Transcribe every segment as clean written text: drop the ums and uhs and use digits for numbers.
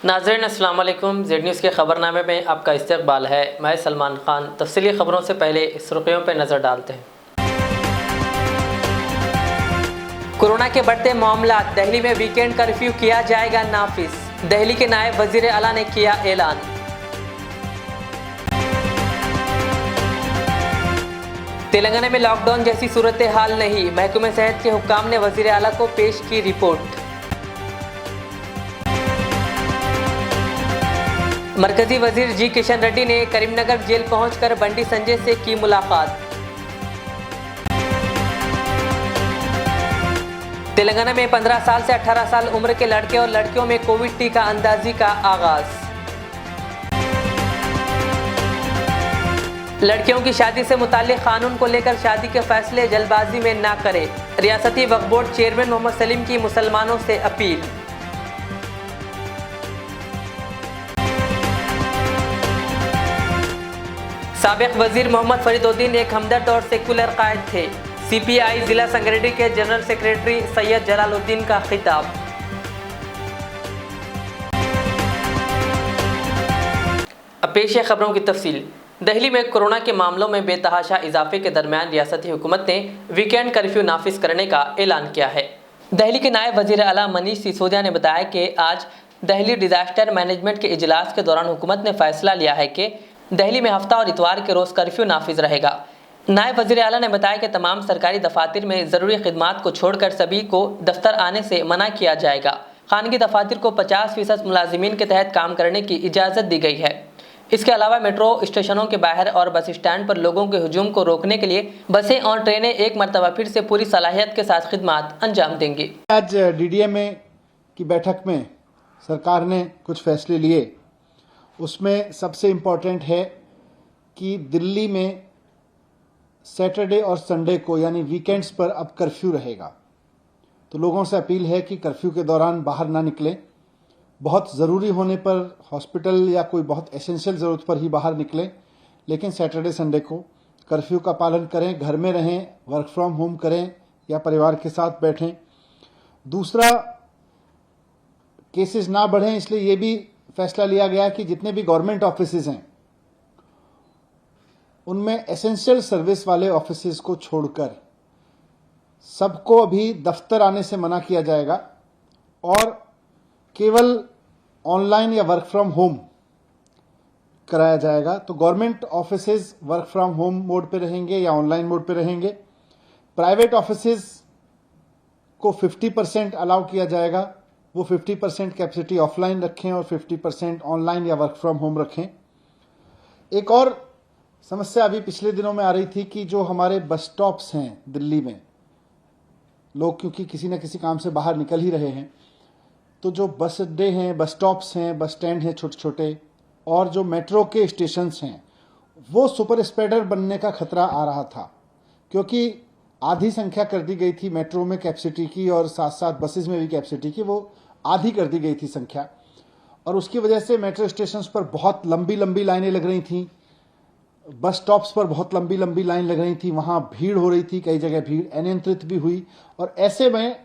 नाज़रीन अस्सलाम वालेकुम। जेड न्यूज़ के खबरनामे में आपका इस्तकबाल है। मैं सलमान खान। तफसीली खबरों से पहले सुर्खियों पर नज़र डालते हैं। कोरोना के बढ़ते मामला, दिल्ली में वीकेंड कर्फ्यू किया जाएगा नाफिज। दिल्ली के नायब वजीर आला ने किया ऐलान। तेलंगाना में लॉकडाउन जैसी सूरत हाल नहीं, महकमे सेहत के हुक्काम ने वजीर आला को पेश की रिपोर्ट। मरकजी वजीर जी किशन रेड्डी ने करीमनगर जेल पहुंचकर बंडी संजय से की मुलाकात। तेलंगाना में 15 साल से 18 साल उम्र के लड़के और लड़कियों में कोविड टीका अंदाजी का आगाज। लड़कियों की शादी से मुताल्लिक कानून को लेकर शादी के फैसले जल्दबाजी में ना करें, रियासती वक्फ बोर्ड चेयरमैन मोहम्मद सलीम की मुसलमानों से अपील। साबिक वजीर मोहम्मद फरीदुद्दीन एक हमदर्द और सेकुलर कायद थे। सीपीआई जिला संगठन के जनरल सेक्रेटरी सैयद जलालुद्दीन का खिताब। अब पेश है खबरों की तफसील। दिल्ली में कोरोना के मामलों में बेतहाशा इजाफे के दरमियान रियासती हुकूमत ने वीकेंड कर्फ्यू नाफिज करने का ऐलान किया है। दिल्ली के नायब वजीर आला मनीष सिसोदिया ने बताया कि आज दिल्ली डिजास्टर मैनेजमेंट के इजलास के दौरान हुकूमत ने फैसला लिया है कि दिल्ली में हफ्ता और इतवार के रोज़ कर्फ्यू नाफिज रहेगा। नायब वज़ीर आला ने बताया कि तमाम सरकारी दफातर में ज़रूरी खिदमात को छोड़कर सभी को दफ्तर आने से मना किया जाएगा। खानगी दफातर को 50% मुलाजिमीन के तहत काम करने की इजाज़त दी गई है। इसके अलावा मेट्रो स्टेशनों के बाहर और बस स्टैंड पर लोगों के हुजूम को रोकने के लिए बसें और ट्रेनें एक मरतबा फिर से पूरी सलाहियत के साथ खिदमात अंजाम देंगी। आज डीडीएमए की बैठक में सरकार ने कुछ फैसले लिए। उसमें सबसे इम्पोर्टेंट है कि दिल्ली में सैटरडे और संडे को यानी वीकेंड्स पर अब कर्फ्यू रहेगा। तो लोगों से अपील है कि कर्फ्यू के दौरान बाहर ना निकलें। बहुत ज़रूरी होने पर हॉस्पिटल या कोई बहुत एसेंशियल ज़रूरत पर ही बाहर निकलें, लेकिन सैटरडे संडे को कर्फ्यू का पालन करें, घर में रहें, वर्क फ्रॉम होम करें या परिवार के साथ बैठें। दूसरा, केसेस ना बढ़ें, इसलिए ये भी फैसला लिया गया कि जितने भी गवर्नमेंट ऑफिसेज हैं उनमें एसेंशियल सर्विस वाले ऑफिसेज को छोड़कर सबको अभी दफ्तर आने से मना किया जाएगा और केवल ऑनलाइन या वर्क फ्रॉम होम कराया जाएगा। तो government offices work from home mode पे रहेंगे या ऑनलाइन मोड पे रहेंगे। प्राइवेट ऑफिसेज को 50% अलाउ किया जाएगा, वो 50% कैपेसिटी ऑफलाइन रखें और 50% ऑनलाइन या वर्क फ्रॉम होम रखें। एक और समस्या अभी पिछले दिनों में आ रही थी कि जो हमारे बस स्टॉप्स हैं दिल्ली में, लोग क्योंकि किसी न किसी काम से बाहर निकल ही रहे हैं, तो जो बस अड्डे हैं, बस स्टॉप्स हैं, बस स्टैंड हैं छोटे छोटे, और जो मेट्रो के स्टेशंस हैं, वो सुपर स्प्रेडर बनने का खतरा आ रहा था। क्योंकि आधी संख्या कर दी गई थी मेट्रो में कैपेसिटी की और साथ साथ बसेस में भी कैपेसिटी की, वो आधी कर दी गई थी संख्या, और उसकी वजह से मेट्रो स्टेशंस पर बहुत लंबी लंबी लाइनें लग रही थी, बस स्टॉप्स पर बहुत लंबी लंबी लाइन लग रही थी, वहां भीड़ हो रही थी, कई जगह भीड़ अनियंत्रित भी हुई, और ऐसे में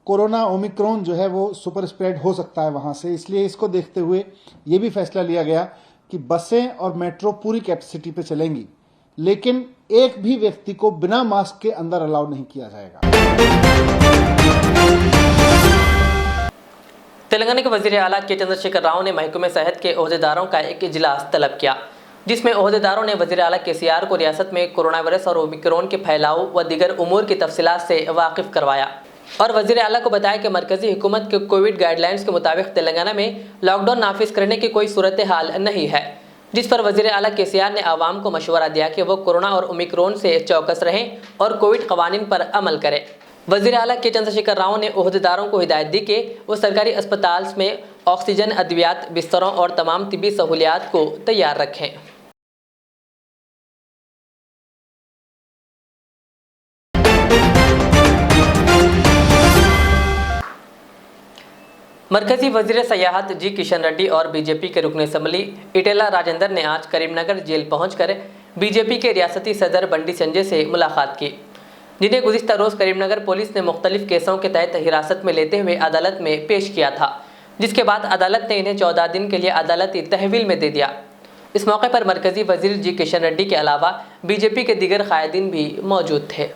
कोरोना ओमिक्रॉन जो है वो सुपर स्प्रेड हो सकता है वहां से। इसलिए इसको देखते हुए ये भी फैसला लिया गया कि बसें और मेट्रो पूरी कैपेसिटी पे चलेंगी, लेकिन एक भी व्यक्ति को बिना मास्क के अंदर अलाउ नहीं किया जाएगा। तेलंगाना के वजीर आला के चंद्रशेखर राव ने महकमे सेहत के ओहदेदारों का एक इजलास तलब किया, जिसमें ओहदेदारों ने वजीर आला केसीआर को रियासत में कोरोना वायरस और ओमिक्रॉन के फैलाव व दीगर उमूर की तफसीलात से वाकिफ करवाया और वजीर आला को बताया कि मरकजी हुकूमत के कोविड गाइडलाइंस के मुताबिक तेलंगाना में लॉकडाउन नाफिज करने की कोई सूरत हाल नहीं है। जिस पर वजीर आला केसीआर ने आवाम को मशवरा दिया कि वो कोरोना और ओमिक्रॉन से चौकस रहें और कोविड कवानीन पर अमल करें। वजीर आला के चंद्रशेखर राव ने ओहदेदारों को हिदायत दी कि वो सरकारी अस्पताल में ऑक्सीजन, अद्वियात, बिस्तरों और तमाम तिबी सहूलियात को तैयार रखें। मरकजी वजीर सयाहत जी किशन रेड्डी और बीजेपी के रुकन असम्बली इटेला राजेंद्र ने आज करीमनगर जेल पहुंचकर बीजेपी के रियासती सदर बंडी संजय से मुलाकात की, जिन्हें गुज़िश्ता रोज़ करीमनगर पुलिस ने मुख्तलिफ केसों के तहत हिरासत में लेते हुए अदालत में पेश किया था। जिसके बाद अदालत ने इन्हें 14 दिन के लिए अदालती तहवील में दे दिया। इस मौके पर मरकजी वजीर जी किशन रेड्डी के अलावा बीजेपी के दीगर कायदीन भी मौजूद थे।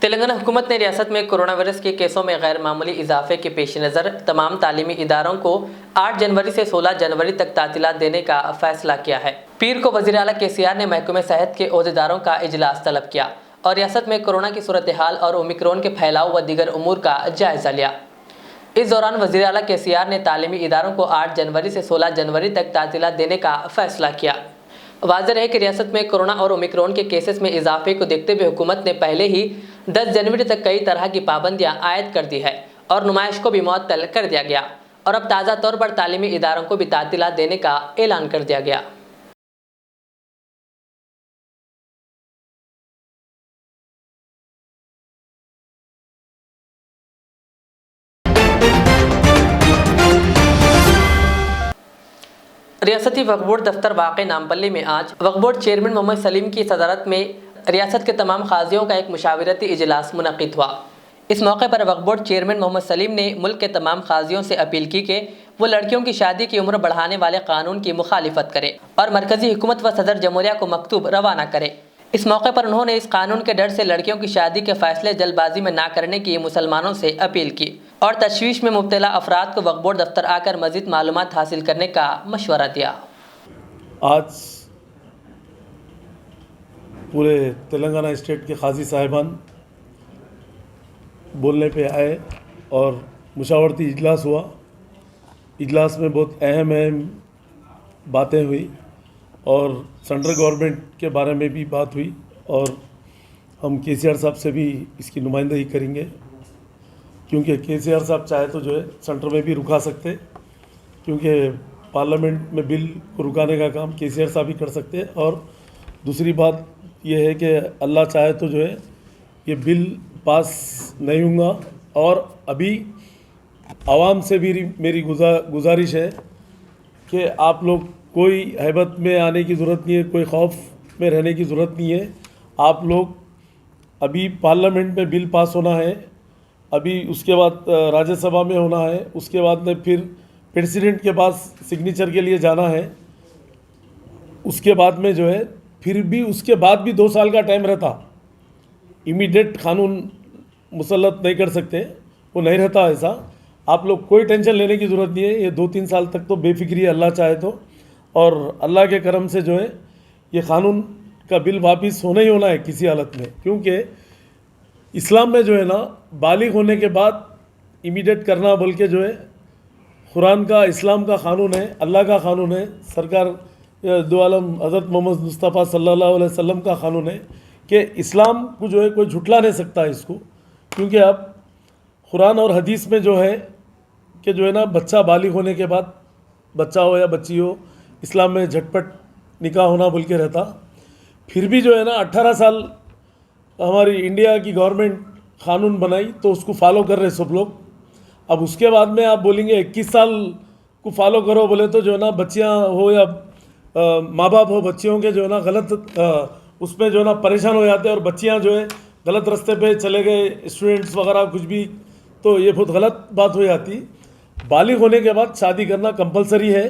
तेलंगाना हुकूमत ने रियासत में कोरोना वायरस के केसों में गैर मामूली इजाफे के पेश नज़र तमाम तालीमी इदारों को 8 जनवरी से 16 जनवरी तक तातीलात देने का फैसला किया है। पीर को वज़ीर आला KCR ने महकमे सेहत के ओहदेदारों का इजलास तलब किया और रियासत में कोरोना की सूरत हाल और ओमिक्रॉन के फैलाव व दीगर उमूर का जायजा लिया। इस दौरान वज़ीर आला KCR ने तालीमी इदारों को 8 जनवरी से 16 जनवरी तक तातीलात देने का फैसला किया। वाज़ेह है कि रियासत में कोरोना और ओमिक्रॉन के केसेस में इजाफे को देखते हुए हुकूमत ने पहले ही 10 जनवरी तक कई तरह की पाबंदियां आयद कर दी है और नुमाइश को भी मुअत्तल कर दिया गया और अब ताज़ा तौर पर तालीमी इदारों को भी तातीलात देने का ऐलान कर दिया गया। रियासती वक्फ बोर्ड दफ्तर वाक़ नामपल्ली में आज वक्फ बोर्ड चेयरमैन मोहम्मद सलीम की सदारत में रियासत के तमाम काजियों का एक मुशावरती इजलास मुनक़िद हुआ। इस मौके पर वक्फ बोर्ड चेयरमैन मोहम्मद सलीम ने मुल्क के तमाम काजियों से अपील की कि वो लड़कियों की शादी की उम्र बढ़ाने वाले कानून की मुखालिफत करे और मरकजी हुकूमत व सदर जमहूरिया को मकतूब रवाना करे। इस मौके पर उन्होंने इस कानून के डर से लड़कियों की शादी के फैसले जल्दबाजी में ना करने की मुसलमानों से अपील की और तशवीश में मुब्तला अफराद को वक्फ बोर्ड दफ्तर आकर मज़ीद मालूमात हासिल करने का मशवरा दिया। आज पूरे तेलंगाना स्टेट के काजी साहिबान बोलने पे आए और मुशावरती इजलास हुआ। इजलास में बहुत अहम बातें हुई और सेंट्रल गवर्नमेंट के बारे में भी बात हुई और हम KCR साहब से भी इसकी नुमाइंदगी करेंगे, क्योंकि KCR साहब चाहे तो जो है सेंटर में भी रुका सकते, क्योंकि पार्लियामेंट में बिल को रुकाने का काम KCR साहब ही कर सकते हैं। और दूसरी बात यह है कि अल्लाह चाहे तो जो है ये बिल पास नहीं होगा और अभी आवाम से भी मेरी गुजारिश है कि आप लोग कोई हैबत में आने की ज़रूरत नहीं है, कोई खौफ में रहने की ज़रूरत नहीं है। आप लोग अभी पार्लियामेंट में बिल पास होना है, अभी उसके बाद राज्यसभा में होना है, उसके बाद में फिर प्रेसिडेंट के पास सिग्नेचर के लिए जाना है, उसके बाद में जो है फिर भी उसके बाद भी 2 साल का टाइम रहता। इमीडिएट कानून मुसल्लत नहीं कर सकते, वो नहीं रहता ऐसा। आप लोग कोई टेंशन लेने की ज़रूरत नहीं है। ये 2-3 साल तक तो बेफिक्री है, अल्लाह चाहे तो, और अल्लाह के करम से जो है ये कानून का बिल वापस होना ही होना है किसी हालत में, क्योंकि इस्लाम में जो है ना बालिग होने के बाद इमीडिएट करना बोल के जो है कुरान का, इस्लाम का कानून है, अल्लाह का कानून है, सरकार दो आलम हज़रत मोहम्मद मुस्तफ़ा सल्लल्लाहु अलैहि वसल्लम का कानून है कि इस्लाम को जो है कोई झुटला नहीं सकता इसको, क्योंकि अब कुरान और हदीस में जो है कि जो है ना बच्चा बालिग होने के बाद, बच्चा हो या बच्ची हो, इस्लाम में झटपट निकाह होना बोल के रहता। फिर भी जो है ना 18 साल हमारी इंडिया की गवर्नमेंट कानून बनाई तो उसको फॉलो कर रहे सब लोग। अब उसके बाद में आप बोलेंगे 21 साल को फॉलो करो बोले तो जो है ना बच्चियाँ हो या माँ बाप हो, बच्चियों के जो है ना गलत उसमें जो है ना परेशान हो जाते हैं और बच्चियाँ जो है गलत रास्ते पे चले गए, स्टूडेंट्स वगैरह कुछ भी, तो ये बहुत गलत बात हो जाती। बालिग होने के बाद शादी करना कंपलसरी है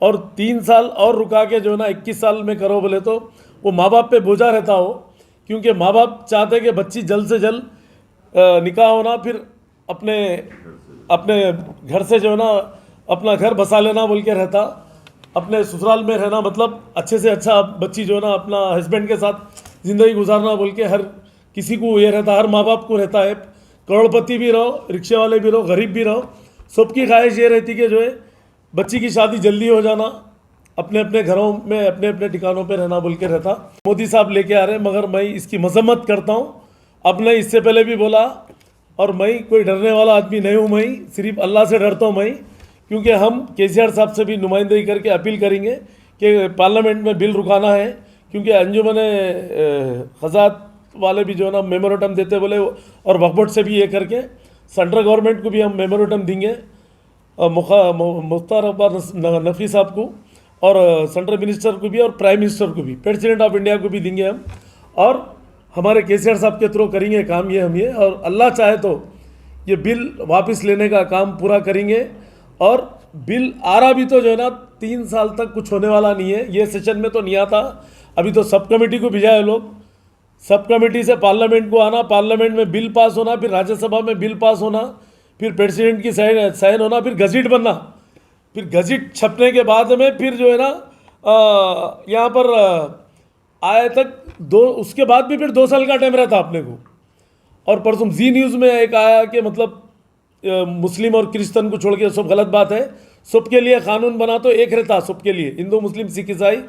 और 3 साल और रुका के जो है ना 21 साल में करो बोले तो वो माँ बाप पे बोझा रहता हो, क्योंकि माँ बाप चाहते कि बच्ची जल्द से जल्द निकाह होना, फिर अपने घर से जो है ना अपना घर बसा लेना बोल के रहता, अपने ससुराल में रहना, मतलब अच्छे से अच्छा बच्ची जो है ना अपना हस्बैंड के साथ ज़िंदगी गुजारना बोल के हर किसी को ये रहता, हर माँ बाप को रहता है। करोड़पति भी रहो, रिक्शे वाले भी रहो, गरीब भी रहो, सबकी ख्वाहिश ये रहती कि जो है बच्ची की शादी जल्दी हो जाना, अपने अपने घरों में अपने अपने ठिकानों पे रहना बोल के रहता। मोदी साहब लेके आ रहे हैं, मगर मैं इसकी मजम्मत करता हूँ। अब नहीं, इससे पहले भी बोला और मैं कोई डरने वाला आदमी नहीं हूँ, मैं सिर्फ अल्लाह से डरता हूँ मैं, क्योंकि हम केसीआर साहब से भी नुमाइंदगी करके अपील करेंगे कि पार्लियामेंट में बिल रुकाना है, क्योंकि अंजुमन खजात वाले भी जो है ना मेमोरेंडम देते बोले, और वक्फ बोर्ड से भी ये करके सेंट्रल गवर्नमेंट को भी हम मेमोरेंडम देंगे, मुख्तार अब्बास नकवी साहब को, और सेंट्रल मिनिस्टर को भी, और प्राइम मिनिस्टर को भी, प्रेसिडेंट ऑफ इंडिया को भी देंगे हम, और हमारे केसीआर साहब के थ्रू करेंगे काम ये, और अल्लाह चाहे तो ये बिल वापस लेने का काम पूरा करेंगे। और बिल आ रहा भी तो जो है ना 3 साल तक कुछ होने वाला नहीं है, ये सेशन में तो नहीं आता, अभी तो सब कमेटी को भेजा है लोग, सब कमेटी से पार्लियामेंट को आना, पार्लियामेंट में बिल पास होना, फिर राज्यसभा में बिल पास होना, फिर प्रेसिडेंट की साइन होना, फिर गजट बनना, फिर गजट छपने के बाद में फिर जो है ना यहाँ पर आए तक उसके बाद भी फिर 2 साल का टाइम रहता अपने को। और परसों जी न्यूज़ में एक आया कि मतलब मुस्लिम और क्रिश्चियन को छोड़ के सब गलत बात है, सबके लिए कानून बना तो एक रहता, सबके लिए, हिंदू मुस्लिम सिख ईसाई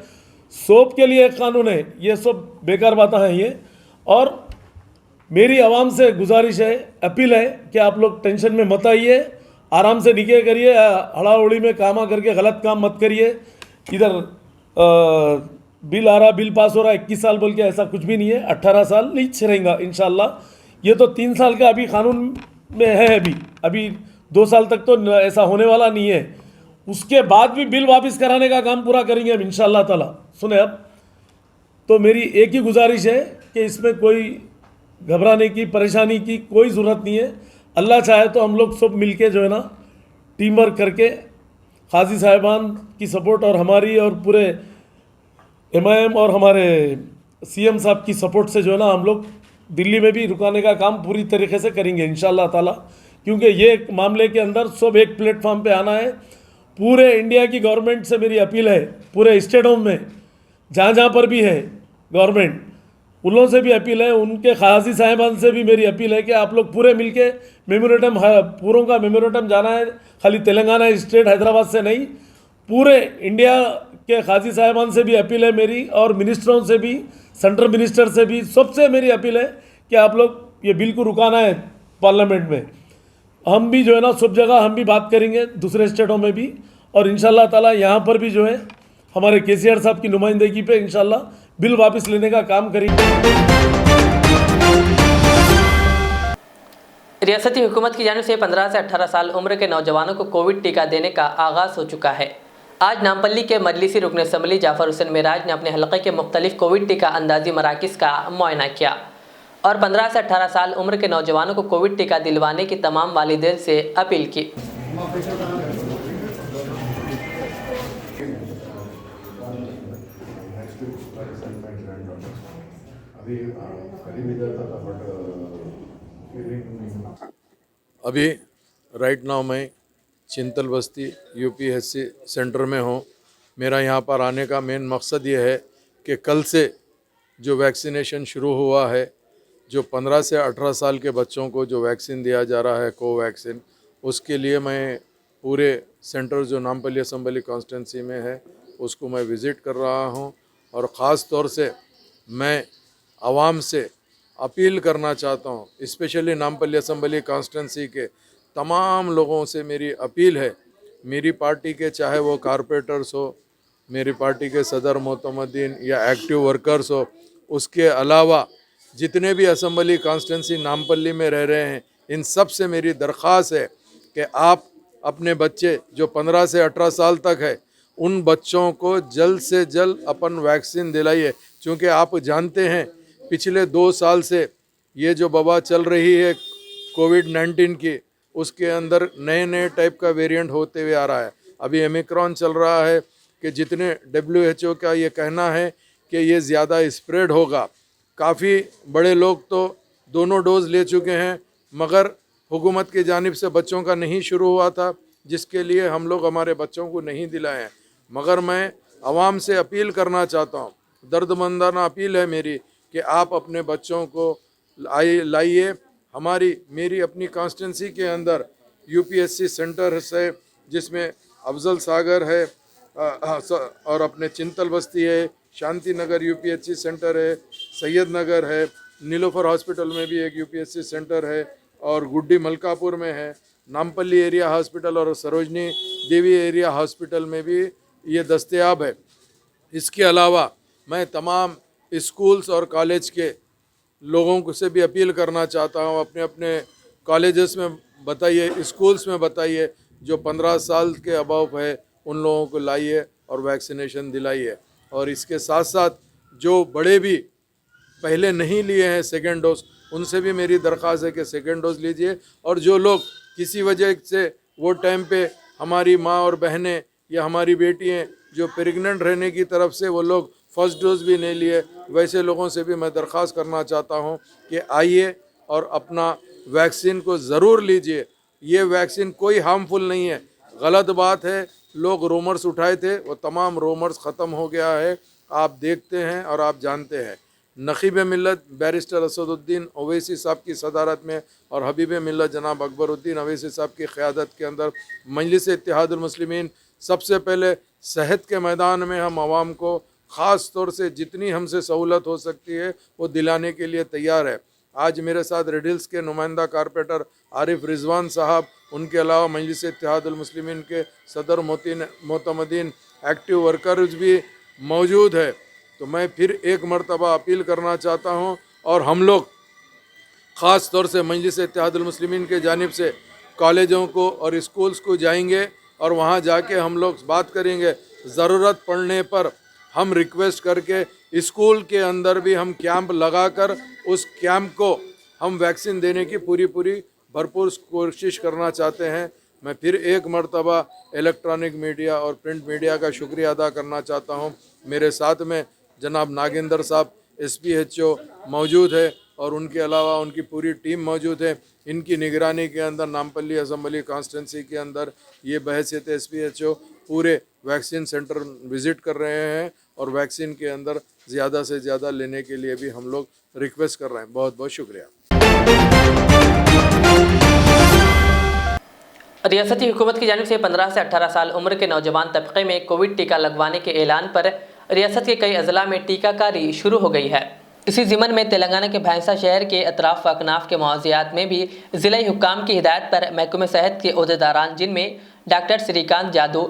सबके लिए एक कानून है, ये सब बेकार बातें हैं ये। और मेरी आवाम से गुजारिश है, अपील है कि आप लोग टेंशन में मत आइए, आराम से निके करिए, हड़ाउड़ी में कामा करके गलत काम मत करिए। इधर बिल आ रहा, बिल पास हो रहा 21 साल बोल के, ऐसा कुछ भी नहीं है, 18 साल नहीं रहेगा इंशाल्लाह। ये तो 3 साल का अभी कानून में है, अभी 2 साल तक तो ऐसा होने वाला नहीं है, उसके बाद भी बिल वापस कराने का काम पूरा करेंगे हम इंशाल्लाह ताला। सुने अब तो मेरी एक ही गुजारिश है कि इसमें कोई घबराने की, परेशानी की कोई ज़रूरत नहीं है। अल्लाह चाहे तो हम लोग सब मिलके जो है ना टीम वर्क करके काजी साहिबान की सपोर्ट और हमारी और पूरे MIM और हमारे CM साहब की सपोर्ट से जो है ना हम लोग दिल्ली में भी रुकाने का काम पूरी तरीके से करेंगे इंशाल्लाह ताला, क्योंकि ये मामले के अंदर सब एक प्लेटफॉर्म पे आना है। पूरे इंडिया की गवर्नमेंट से मेरी अपील है, पूरे स्टेटों में जहाँ जहाँ पर भी है गवर्नमेंट, उन लोगों से भी अपील है, उनके काजी साहिबान से भी मेरी अपील है कि आप लोग पूरे मिलके मेमोरेंडम, पूरों का मेमोरेंडम जाना है, खाली तेलंगाना स्टेट हैदराबाद से नहीं, पूरे इंडिया के काजी साहिबान से भी अपील है मेरी, और मिनिस्टरों से भी, सेंट्रल मिनिस्टर से भी, सबसे मेरी अपील है कि आप लोग ये बिल को रुकाना है पार्लियामेंट में। हम भी जो है ना सब जगह हम भी बात करेंगे, दूसरे स्टेटों में भी, और इंशाल्लाह ताला यहाँ पर भी जो है हमारे केसीआर साहब की नुमाइंदगी पे इंशाल्लाह बिल वापस लेने का काम करेंगे। रियासती हुकूमत की जानिब से 15 से 18 साल उम्र के नौजवानों को कोविड टीका देने का आगाज़ हो चुका है। आज नामपल्ली के मजलिसी रुकन असम्बली जाफर हुसैन मिराज ने अपने हलक़े के मुख्तलिफ कोविड टीका अंदाजी मराकिज़ का मुआयना किया और 15 से 18 साल उम्र के नौजवानों को कोविड टीका दिलवाने की तमाम वालिदैन से अपील की। अभी राइट नाउ मैं चिंतल बस्ती UPSC सेंटर में हूँ। मेरा यहाँ पर आने का मेन मकसद ये है कि कल से जो वैक्सीनेशन शुरू हुआ है, जो 15 से 18 साल के बच्चों को जो वैक्सीन दिया जा रहा है कोवैक्सीन, उसके लिए मैं पूरे सेंटर जो नामपल्ली असम्बली कॉन्स्टिट्यूंसी में है उसको मैं विज़िट कर रहा हूँ। और ख़ास तौर से मैं आवाम से अपील करना चाहता हूँ, स्पेशली नामपल्ली असम्बली कॉन्स्टिट्यूंसी के तमाम लोगों से मेरी अपील है, मेरी पार्टी के चाहे वो कारपोरेटर्स हो, मेरी पार्टी के सदर मोतमद्दीन या एक्टिव वर्कर्स हो, उसके अलावा जितने भी असम्बली कॉन्स्टिट्यूंसी नामपल्ली में रह रहे हैं, इन सब से मेरी दरख्वास्त है कि आप अपने बच्चे जो 15 से 18 साल तक है, उन बच्चों को जल्द से जल्द अपन वैक्सीन दिलाइए। क्योंकि आप जानते हैं पिछले 2 साल से ये जो वबा चल रही है कोविड-19 की, उसके अंदर नए नए टाइप का वेरिएंट होते हुए आ रहा है। अभी ओमिक्रॉन चल रहा है कि जितने WHO का ये कहना है कि ये ज़्यादा स्प्रेड होगा। काफ़ी बड़े लोग तो दोनों डोज ले चुके हैं, मगर हुकूमत की जानिब से बच्चों का नहीं शुरू हुआ था, जिसके लिए हम लोग हमारे बच्चों को नहीं दिलाए हैं। मगर मैं आवाम से अपील करना चाहता हूँ, दर्दमंदाना अपील है मेरी कि आप अपने बच्चों को लाइए। मेरी अपनी कॉन्स्टिट्यूंसी के अंदर UPSC सेंटर है, जिसमें अफजल सागर है और अपने चिंतल बस्ती है, शांति नगर UPSC सेंटर है, सैयद नगर है, नीलोफर हॉस्पिटल में भी एक UPSC सेंटर है, और गुड्डी मलकापुर में है, नामपल्ली एरिया हॉस्पिटल और सरोजनी देवी एरिया हॉस्पिटल में भी ये दस्तयाब है। इसके अलावा मैं तमाम स्कूल्स और कॉलेज के लोगों को से भी अपील करना चाहता हूँ, अपने अपने कॉलेजेस में बताइए, स्कूल्स में बताइए, जो 15 साल के अबव है उन लोगों को लाइए और वैक्सीनेशन दिलाइए। और इसके साथ साथ जो बड़े भी पहले नहीं लिए हैं सेकेंड डोज, उनसे भी मेरी दरख्वास्त है कि सेकेंड डोज लीजिए। और जो लोग किसी वजह से वो टाइम पे हमारी माँ और बहनें या हमारी बेटियाँ जो प्रेग्नेंट रहने की तरफ से वो लोग फर्स्ट डोज भी नहीं लिए, वैसे लोगों से भी मैं दरख्वास्त करना चाहता हूँ कि आइए और अपना वैक्सीन को ज़रूर लीजिए। ये वैक्सीन कोई हार्मफुल नहीं है। गलत बात है, लोग रूमर्स उठाए थे, वो तमाम रूमर्स ख़त्म हो गया है। आप देखते हैं और आप जानते हैं, नकीब मिल्लत बैरिस्टर असदुद्दीन ओवैसी साहब की सदारत में और हबीब मिल्लत जनाब अकबरुद्दीन ओवैसी साहब की क़यादत के अंदर मजलिस इत्तेहादुल मुस्लिमीन सबसे पहले सेहत के मैदान में हम आवाम को ख़ास तौर से जितनी हमसे सहूलत हो सकती है वो दिलाने के लिए तैयार है। आज मेरे साथ रेडिल्स के नुमाइंदा कारपोरेटर आरिफ रिजवान साहब, उनके अलावा मजलिस इत्तेहादुल मुस्लिमीन के सदर मोतमदीन एक्टिव वर्कर्स भी मौजूद है। तो मैं फिर एक मरतबा अपील करना चाहता हूँ और हम लोग ख़ास तौर से मजलिस इत्तेहादुल मुस्लिमीन के जानिब से कॉलेजों को और स्कूल्स को जाएंगे और वहाँ जाके हम लोग बात करेंगे। ज़रूरत पड़ने पर हम रिक्वेस्ट करके स्कूल के अंदर भी हम कैंप लगाकर उस कैंप को हम वैक्सीन देने की पूरी भरपूर कोशिश करना चाहते हैं। मैं फिर एक मरतबा इलेक्ट्रॉनिक मीडिया और प्रिंट मीडिया का शुक्रिया अदा करना चाहता हूँ। मेरे साथ में जनाब नागेंद्र साहब SPHO मौजूद है और उनके अलावा उनकी पूरी टीम मौजूद है। इनकी निगरानी के अंदर नामपल्ली असम्बली कॉन्स्टिट्यूंसी के अंदर ये बहैसियत SPHO पूरे वैक्सीन सेंटर विज़िट कर रहे हैं और वैक्सीन के अंदर ज़्यादा से ज़्यादा लेने के लिए भी हम लोग रिक्वेस्ट कर रहे हैं। बहुत बहुत शुक्रिया। रियासती हुकूमत की जानिब से 15 से 18 साल उम्र के नौजवान तबके में कोविड टीका लगवाने के ऐलान पर रियासत के कई अजला में टीकाकारी शुरू हो गई है। इसी ज़िमन में तेलंगाना के भैंसा शहर के अतराफ व अकनाफ के मौज़ियात में भी ज़िला हुक्काम की हिदायत पर महकमा सेहत के ओहदेदारान, जिनमें doctor Srikanth Jadu,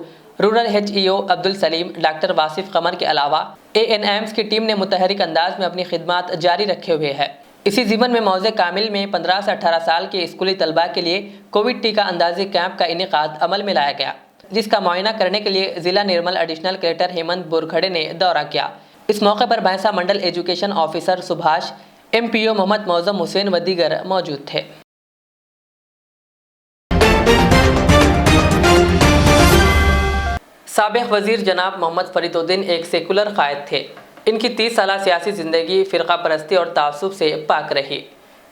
rural HEO Abdul Salim, doctor Wasif Qamar के अलावा ANMs की टीम ने मुतहरिक अंदाज में अपनी खिदमत जारी रखे हुए है। इसी ज़िमन में मौज़े कामिल में 15 से 18 साल के स्कूली तलबा के लिए कोविड टीका अंदाजी कैंप का इनेकाद अमल में लाया गया, जिसका मुआयना करने के लिए ज़िला निर्मल एडिशनल कलेक्टर हेमंत बोरखड़े ने दौरा किया। इस मौके पर Bhainsa mandal education officer Subhash, MPO Mohammed Mouzam Hussain व दीगर मौजूद थे। साबिक़ वज़ीर जनाब मोहम्मद फरीदुद्दीन एक सेकुलर क़ायद थे। इनकी 30 साल सियासी ज़िंदगी फ़िरक़ा परस्ती और तासुब से पाक रही।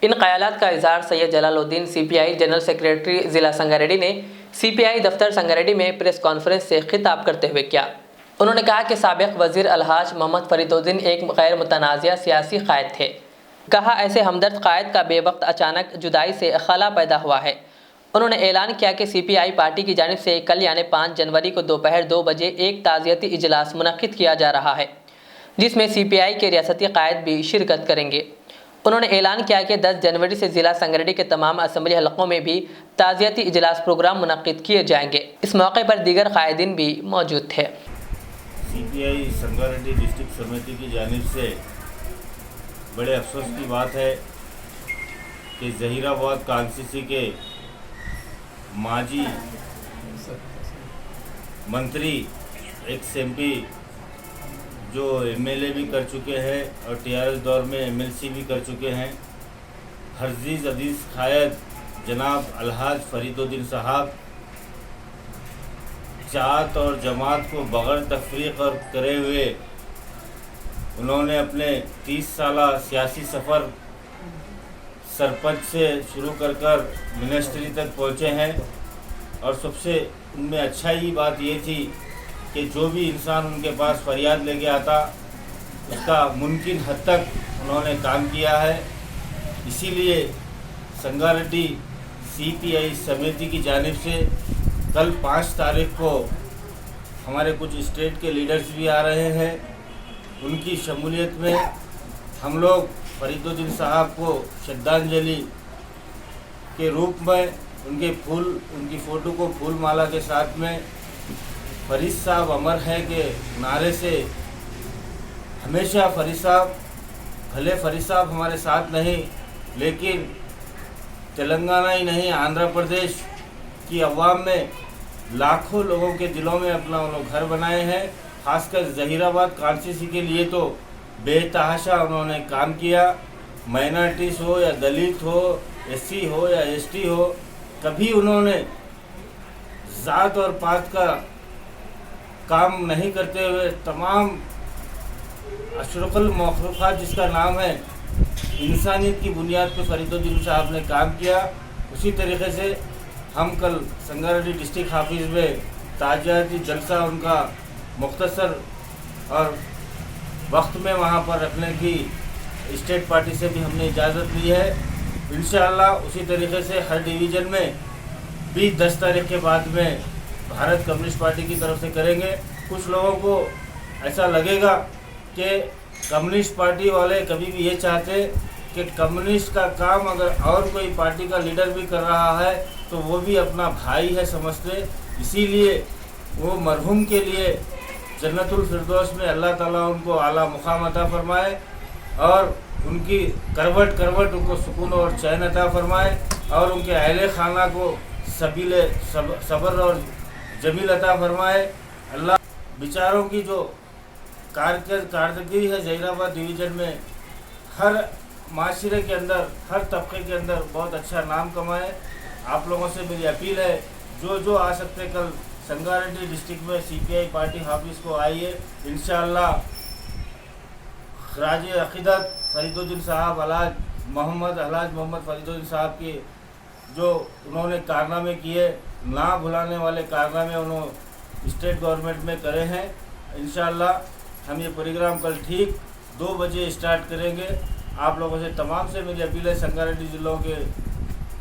इन ख़यालात का इज़हार Syed Jalaluddin CPI general secretary ज़िला संगारेड्डी ने CPI दफ्तर संगारेड्डी में प्रेस कॉन्फ्रेंस से खिताब करते हुए किया। उन्होंने कहा कि साबिक़ वज़ीर अलहाज मोहम्मद फरीदुद्दीन एक गैर मुतनाज़िया सियासी क़ायद थे। कहा, ऐसे हमदर्द क़ायद का बेवक्त अचानक जुदाई से खला पैदा हुआ है। उन्होंने ऐलान किया कि CPI पार्टी की जानिब से कल यानी 5 जनवरी को दोपहर 2 बजे एक ताज़ियती इजलास मुनक़्क़िद किया जा रहा है, जिसमें CPI के रियासती क़ायद भी शिरकत करेंगे। उन्होंने ऐलान किया कि 10 जनवरी से ज़िला संगारेड्डी के तमाम असम्बली हलकों में भी ताज़ियती इजलास प्रोग्राम मुनक़्क़िद किए जाएंगे। इस मौके पर दीगर क़ायदीन भी मौजूद थे। CPI संगारेड्डी डिस्ट्रिक्ट समिति की जानिब से बड़े अफसोस की बात है कि ज़हीराबाद कॉन्स्टिट्यूंसी के माजी मंत्री, एक्स MP जो MLA भी कर चुके हैं और TRS दौर में MLC भी कर चुके हैं, हर्जीज़ अजीज़ क़ायद जनाब अलहाज फरीदुद्दीन साहब जात और जमात को बग़ैर तफरीक़ और करे हुए उन्होंने अपने 30 साला सियासी सफ़र सरपंच से शुरू कर मिनिस्ट्री तक पहुँचे हैं। और सबसे उनमें अच्छा ही बात ये थी कि जो भी इंसान उनके पास फरियाद लेके आता उसका मुमकिन हद तक उन्होंने काम किया है। इसीलिए संगारेड्डी CPI समिति की जानिब से कल 5 तारीख को हमारे कुछ स्टेट के लीडर्स भी आ रहे हैं। उनकी शमूलियत में हम लोग फरीदुद्दीन साहब को श्रद्धांजलि के रूप में उनकी फ़ोटो को फूल माला के साथ में फरीद साहब अमर है के नारे से हमेशा फरीद साहब, भले फरीद साहब हमारे साथ नहीं, लेकिन तेलंगाना ही नहीं, आंध्र प्रदेश की अवाम में लाखों लोगों के दिलों में अपना उन्होंने घर बनाए हैं। खासकर जहीराबाद कॉन्स्टिट्यूंसी के लिए तो बेतहाशा उन्होंने काम किया। माइनॉरिटीज़ हो या दलित हो, एससी हो या एसटी हो, कभी उन्होंने ज़ात और पात का काम नहीं करते हुए तमाम अशरफुल मखलूक़ात जिसका नाम है इंसानियत की बुनियाद पर फरीदुद्दीन साहब ने काम किया। उसी तरीके से हम कल संगारेड्डी डिस्ट्रिक्ट ऑफिस में ताज़ियाती जलसा उनका मुख्तसर और वक्त में वहाँ पर रखने की स्टेट पार्टी से भी हमने इजाज़त ली है। इंशाअल्लाह उसी तरीके से हर डिवीज़न में भी 10 तारीख के बाद में भारत कम्युनिस्ट पार्टी की तरफ से करेंगे। कुछ लोगों को ऐसा लगेगा कि कम्युनिस्ट पार्टी वाले कभी भी ये चाहते कि कम्युनिस्ट का काम अगर और कोई पार्टी का लीडर भी कर रहा है तो वो भी अपना भाई है समझते, इसीलिए वो मरहूम के लिए जन्नतुल फिरदौस में अल्लाह ताला उनको आला मुकाम अता फरमाए और उनकी करवट करवट उनको सुकून और चैन अता फरमाए और उनके अहले खाना को सबीले सब्र और जमील अता फरमाए। अल्लाह बेचारों की जो कारकर्दगी है जहीराबाद डिवीज़न में, हर माशरे के अंदर, हर तबके के अंदर बहुत अच्छा नाम कमाए। आप लोगों से मेरी अपील है, जो आ सकते कल संगारेड्डी डिस्ट्रिक्ट में CPI पार्टी ऑफिस को आइए। इंशाअल्लाह खराज अक़ीदत फरीदुद्दीन साहब हलाज मोहम्मद फरीदुद्दीन साहब के जो उन्होंने कारनामे किए, ना भुलाने वाले कारनामे उन्होंने स्टेट गवर्नमेंट में करे हैं। इंशाअल्लाह हम ये प्रोग्राम कल ठीक 2 बजे स्टार्ट करेंगे। आप लोगों से तमाम से मेरी अपील है, संगारेड्डी ज़िलों के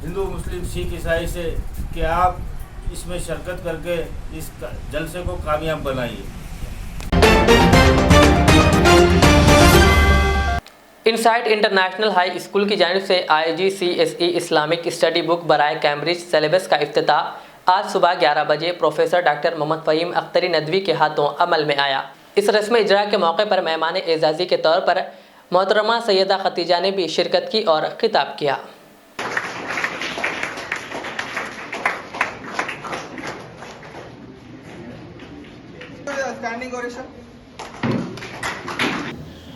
हिंदू मुस्लिम सिख ईसाई से, कि आप इसमें शिरकत करके इस जलसे को कामयाब बनाइए। इनसाइट इंटरनेशनल हाई स्कूल की जानिब से IGCSE इस्लामिक स्टडी बुक बराए कैम्ब्रिज सिलेबस का इफ्तिताह आज सुबह 11 बजे प्रोफेसर डॉक्टर मोहम्मद फ़हीम अख्तरी नदवी के हाथों अमल में आया। इस रस्म इजरा के मौके पर मेहमान एजाज़ी के तौर पर मोहतरमा सैयदा खतीजा ने भी शिरकत की और खिताब किया।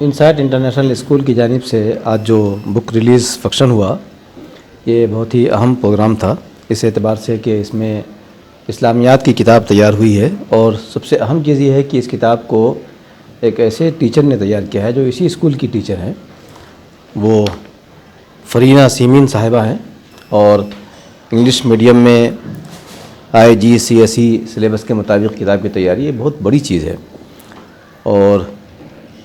इनसाइट इंटरनेशनल स्कूल की जानिब से आज जो बुक रिलीज़ फंक्शन हुआ, ये बहुत ही अहम प्रोग्राम था इस एतबार से कि इसमें इस्लामियात की किताब तैयार हुई है और सबसे अहम चीज़ ये है कि इस किताब को एक ऐसे टीचर ने तैयार किया है जो इसी स्कूल की टीचर हैं, वो फरीना सीमीन साहिबा हैं और इंग्लिश मीडियम में IGCSE सिलेबस के मुताबिक किताब की तैयारी ये बहुत बड़ी चीज़ है। और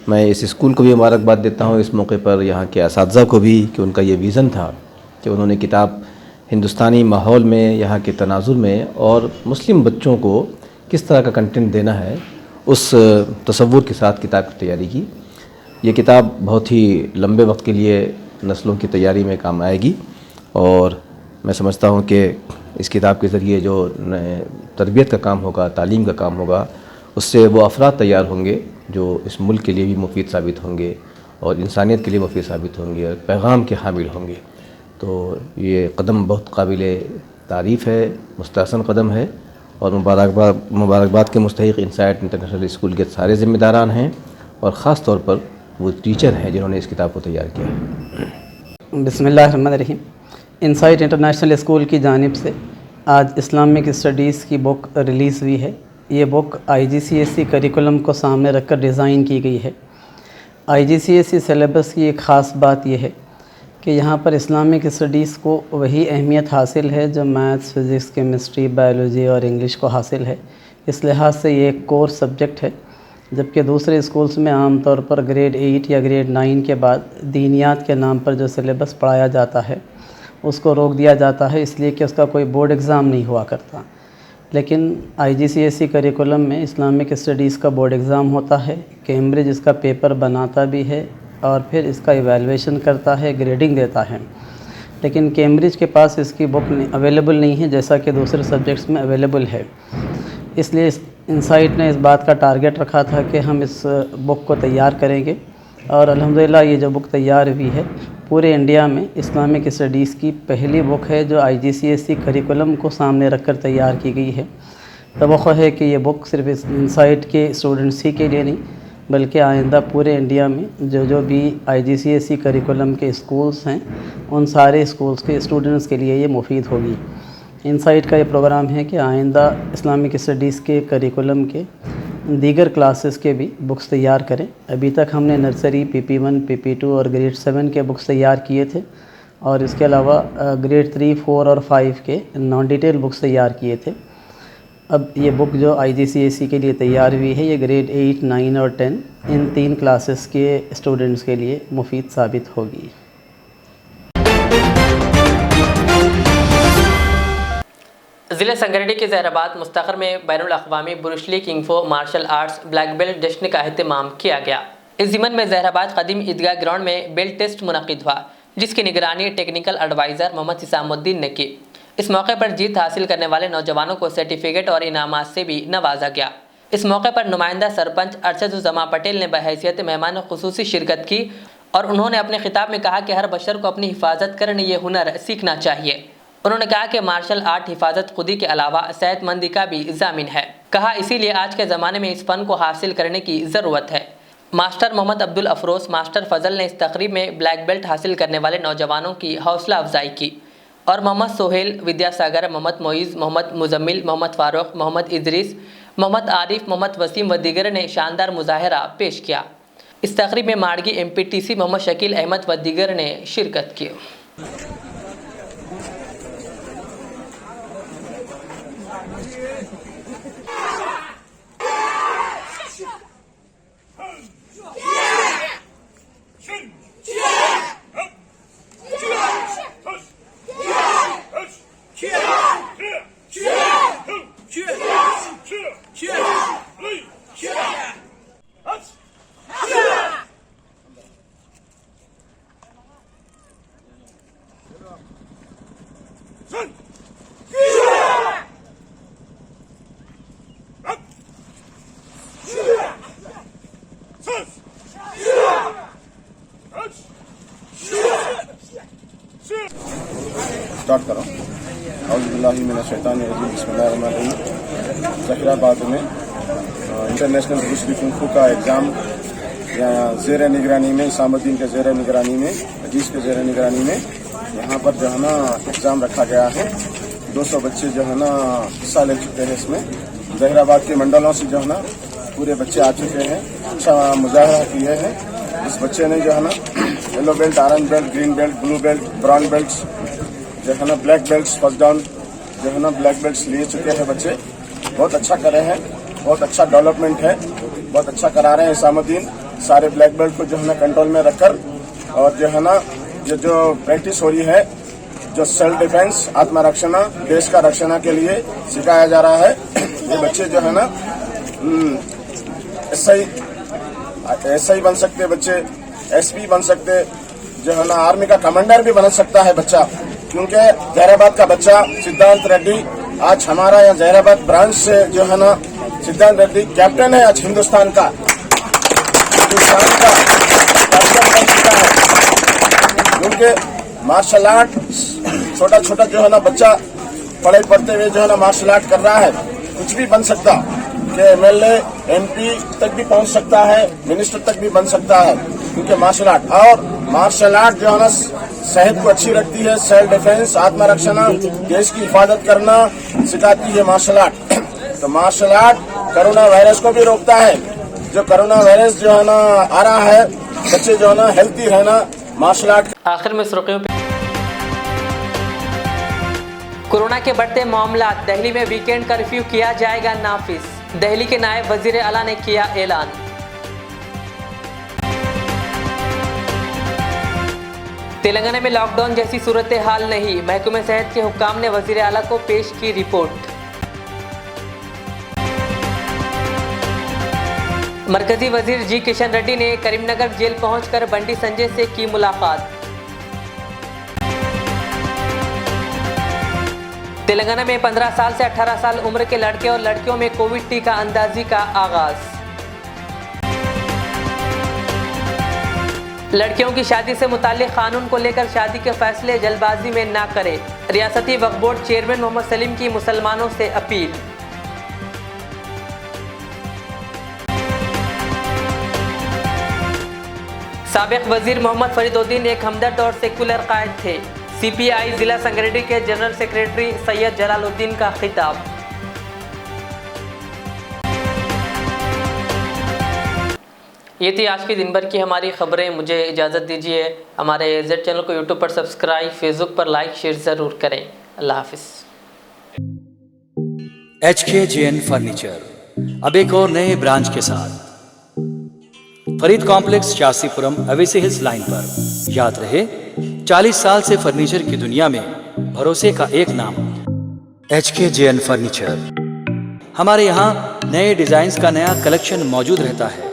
मैं इस स्कूल को भी मुबारकबाद देता हूँ इस मौके पर, यहाँ के असातिज़ा को भी, कि उनका ये विज़न था कि उन्होंने किताब हिंदुस्तानी माहौल में, यहाँ के तनाजुर में और मुस्लिम बच्चों को किस तरह का कंटेंट देना है, उस तसव्वुर के साथ किताब की तैयारी की। ये किताब बहुत ही लंबे वक्त के लिए नस्लों की तैयारी में काम आएगी और मैं समझता हूँ कि इस किताब के ज़रिए जो तरबियत का काम होगा, तालीम का काम होगा, उससे वो अफराद तैयार होंगे जो इस मुल्क के लिए भी मुफीद साबित होंगे और इंसानियत के लिए मुफीद साबित होंगे और पैगाम के हामिल होंगे। तो ये कदम बहुत काबिल तारीफ़ है, मुस्तहसन कदम है और मुबारकबाद के मुस्तहिक़ इनसाइट इंटरनेशनल स्कूल के सारे ज़िम्मेदारान हैं और ख़ास तौर पर वो टीचर हैं जिन्होंने इस किताब को तैयार किया है। बिस्मिल्लाहिर्रहमानिर्रहीम। इनसाइट इंटरनेशनल स्कूल की जानिब से आज इस्लामिक स्टडीज़ की बुक रिलीज़ हुई है। ये बुक IGCSE करिकुलम को सामने रखकर डिज़ाइन की गई है। IGCSE सिलेबस की एक ख़ास बात यह है कि यहाँ पर इस्लामिक स्टडीज़ को वही अहमियत हासिल है जो मैथ्स, फ़िज़िक्स, केमिस्ट्री, बायोलॉजी और इंग्लिश को हासिल है। इस लिहाज से ये एक कोर सब्जेक्ट है, जबकि दूसरे स्कूल्स में आम तौर पर ग्रेड 8 या ग्रेड 9 के बाद दीनियात के नाम पर जो सिलेबस पढ़ाया जाता है उसको रोक दिया जाता है, इसलिए कि उसका कोई बोर्ड एग्ज़ाम नहीं हुआ करता। लेकिन IGCSE करिकुलम में इस्लामिक स्टडीज़ का बोर्ड एग्ज़ाम होता है। कैम्ब्रिज इसका पेपर बनाता भी है और फिर इसका इवैल्यूएशन करता है, ग्रेडिंग देता है। लेकिन कैम्ब्रिज के पास इसकी बुक अवेलेबल नहीं है जैसा कि दूसरे सब्जेक्ट्स में अवेलेबल है। इसलिए इनसाइट ने इस बात का टारगेट रखा था कि हम इस बुक को तैयार करेंगे और अल्हम्दुलिल्लाह ये जो बुक तैयार हुई है पूरे इंडिया में इस्लामिक स्टडीज़ की पहली बुक है जो IGCSE करिकुलम को सामने रखकर तैयार की गई है। तवक्को है कि ये बुक सिर्फ इनसाइट के स्टूडेंट्स ही के लिए नहीं बल्कि आइंदा पूरे इंडिया में जो भी IGCSE करिकुलम के स्कूल्स हैं उन सारे स्कूल्स के स्टूडेंट्स के लिए ये मुफीद होगी। इनसाइट का ये प्रोग्राम है कि आइंदा इस्लामिक स्टडीज़ के करिकुलम के दीगर क्लासेस के भी बुक्स तैयार करें। अभी तक हमने नर्सरी PP1, PP2 और ग्रेड 7 के बुक्स तैयार किए थे और इसके अलावा ग्रेड 3, 4 और 5 के नॉन डिटेल बुक्स तैयार किए थे। अब ये बुक जो IGCSE के लिए तैयार हुई है ये ग्रेड 8, 9 और 10 इन 3 क्लासेस के स्टूडेंट्स के लिए मुफीद साबित होगी। ज़िले संगारेड्डी के जहराबाद मुस्तखर में बैनुल अक़वामी Bruce Lee kung fu martial arts black belt जश्न का अहतमाम किया गया। इस ज़िमन में जहराबाद कदीम ईदगाह ग्राउंड में बेल्ट टेस्ट मुनक़िद हुआ जिसकी निगरानी टेक्निकल एडवाइज़र मोहम्मद हिसामुद्दीन ने की। इस मौके पर जीत हासिल करने वाले नौजवानों को सर्टिफिकेट और इनामात से भी नवाजा गया। इस मौके पर नुमाइंदा सरपंच अरशदुज़्ज़मा पटेल ने बहैसियत मेहमान खुसूसी शिरकत की और उन्होंने अपने खिताब में कहा कि हर बशर को अपनी हिफाजत करने ये हुनर सीखना चाहिए। उन्होंने कहा कि मार्शल आर्ट हिफाजत खुदी के अलावा सेहतमंदी का भी ज़ामिन है। कहा इसीलिए आज के ज़माने में इस फ़न को हासिल करने की ज़रूरत है। मास्टर मोहम्मद अब्दुल अफरोज़ मास्टर फ़ज़ल ने इस तकरीब में ब्लैक बेल्ट हासिल करने वाले नौजवानों की हौसला अफजाई की और मोहम्मद सोहेल, विद्यासागर, मोहम्मद मोइज़, मोहम्मद मुजम्मिल, मोहम्मद फ़ारूक, मोहम्मद इदरीस, मोहम्मद आरिफ, मोहम्मद वसीम व दीगर ने शानदार मुजाहरा पेश किया। इस तकरीब में माड़गी MPTC मोहम्मद शकील अहमद व दीगर ने शिरकत की। स्टार्ट करो। ज़हीराबाद में इंटरनेशनल ब्रूस ली कुंग-फू का एग्ज़ाम ज़ेर निगरानी में इसामुद्दीन के ज़ेर निगरानी में अजीज़ के ज़ेर निगरानी में यहाँ पर जो है ना एग्ज़ाम रखा गया है। 200 बच्चे जो है ना हिस्सा ले चुके हैं इसमें। ज़हीराबाद के मंडलों से जो है ना पूरे बच्चे आ चुके हैं, अच्छा मुजाहरा किए हैं। इस बच्चे ने जो है ना yellow belt, orange belt, green belt, blue belt, brown belt जो है ना ब्लैक बेल्ट्स फर्स्ट डाउन जो है ना ब्लैक बेल्ट्स लिए चुके हैं बच्चे। बहुत अच्छा कर रहे हैं, बहुत अच्छा डेवलपमेंट है, बहुत अच्छा करा रहे हैं इसामुद्दीन। सारे ब्लैक बेल्ट को जो है ना कंट्रोल में रखकर और जो है ना जो प्रैक्टिस हो रही है, जो सेल्फ डिफेंस आत्मरक्षण देश का रक्षण के लिए सिखाया जा रहा है। ये बच्चे जो है ना SI बन सकते बच्चे, SP बन सकते, जो है ना आर्मी का कमांडर भी बन सकता है बच्चा, क्योंकि ज़हीराबाद का बच्चा सिद्धांत रेड्डी आज हमारा यहाँ ज़हीराबाद ब्रांच से जो है ना सिद्धांत रेड्डी कैप्टन है आज हिंदुस्तान का कैप्टन बन चुका है। क्योंकि मार्शल आर्ट छोटा छोटा जो है ना बच्चा पढ़ाई पढ़ते हुए जो है ना मार्शल आर्ट कर रहा है, कुछ भी बन सकता कि MLA MP तक भी पहुंच सकता है, मिनिस्टर तक भी बन सकता है, क्योंकि मार्शल आर्ट जो है ना सेहत को अच्छी रखती है, सेल्फ डिफेंस आत्मरक्षण देश की हिफाजत करना सिखाती है मार्शल आर्ट। तो मार्शल आर्ट कोरोना वायरस को भी रोकता है। जो कोरोना वायरस जो है ना आ रहा है, बच्चे जो है ना हेल्थी रहना मार्शल आर्ट। आखिर में सुर्खियों पे कोरोना के बढ़ते मामला, दिल्ली में वीकेंड कर्फ्यू किया जाएगा नाफिज। दिल्ली के नायब वजीर आला ने किया ऐलान। तेलंगाना में लॉकडाउन जैसी सूरत हाल नहीं, महकमे सेहत के हुक्काम ने वजीर आला को पेश की रिपोर्ट। मरकजी वजीर जी किशन रेड्डी ने करीमनगर जेल पहुंचकर बंडी संजय से की मुलाकात। तेलंगाना में 15 साल से 18 साल उम्र के लड़के और लड़कियों में कोविड टीका अंदाजी का आगाज। लड़कियों की शादी से मुताल्लिक कानून को लेकर शादी के फैसले जल्दबाजी में ना करें, रियासती वक्फ बोर्ड चेयरमैन मोहम्मद सलीम की मुसलमानों से अपील। साबिक वजीर मोहम्मद फरीदुद्दीन एक हमदर्द और सेकुलर कायद थे, सीपीआई जिला संगठन के जनरल सेक्रेटरी सैयद जलालुद्दीन का खिताब। ये थी आज की दिन भर की हमारी खबरें। मुझे इजाज़त दीजिए। हमारे जेड चैनल को यूट्यूब पर सब्सक्राइब, फेसबुक पर लाइक शेयर ज़रूर करें। अल्लाह हाफिज़। HKJN फर्नीचर अब एक और नए ब्रांच के साथ Farid complex Shastripuram Owaisi hills line पर। याद रहे, 40 साल से फर्नीचर की दुनिया में भरोसे का एक नाम HKJN फर्नीचर। हमारे यहाँ नए डिजाइन का नया कलेक्शन मौजूद रहता है।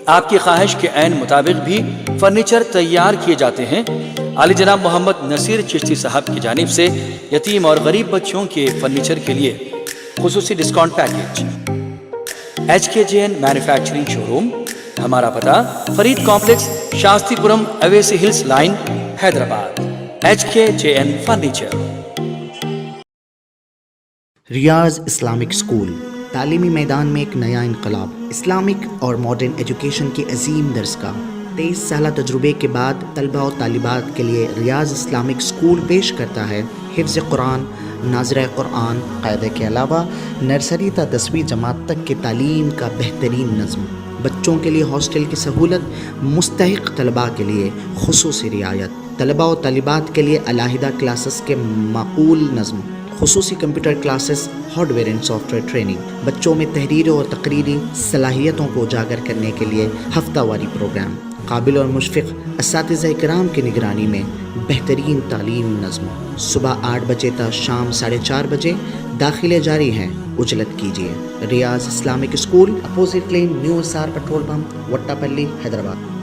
आपकी ख्वाहिश के ऐन मुताबिक भी फर्नीचर तैयार किए जाते हैं। आली जनाब मोहम्मद नसीर चिश्ती साहब की जानिब से यतीम और गरीब बच्चों के फर्नीचर के लिए खुसूसी discount package. HKJN manufacturing showroom, हमारा पता Farid complex Shastripuram Owaisi hills line Hyderabad. HKJN furniture. Riyaz Islamic school, तालीमी मैदान में एक नया इनकलाब। इस्लामिक और मॉडर्न एजुकेशन की अजीम दरसगाह। 23 साल तजुर्बे के बाद तलबा और तालिबात के लिए रियाज इस्लामिक स्कूल पेश करता है हिफ्ज़ कुरान, नाज़िरा कुरान क़ायदे के अलावा नर्सरी ta 10वीं जमात तक की तालीम का बेहतरीन नज़्म। बच्चों के लिए हॉस्टल की सहूलत, मुस्तहिक़ तलबा के लिए खुसूसी रियायत, तलबा और तालिबात के लिए अलहदा क्लासेस के माकूल नज़्म, खुसूसी computer classes, hardware and software training. बच्चों में तहरीरी और तकरीरी सलाहियतों को उजागर करने के लिए हफ्तावारी प्रोग्राम। काबिल और मुशफ़िक़ असातिज़ा इकराम की निगरानी में बेहतरीन तालीम नज़्म। सुबह 8 बजे तक शाम 4:30 बजे दाखिले जारी हैं। उजलत कीजिए। Riyaz Islamic school, opposite lane, new SR petrol pump, Vattepally, Hyderabad.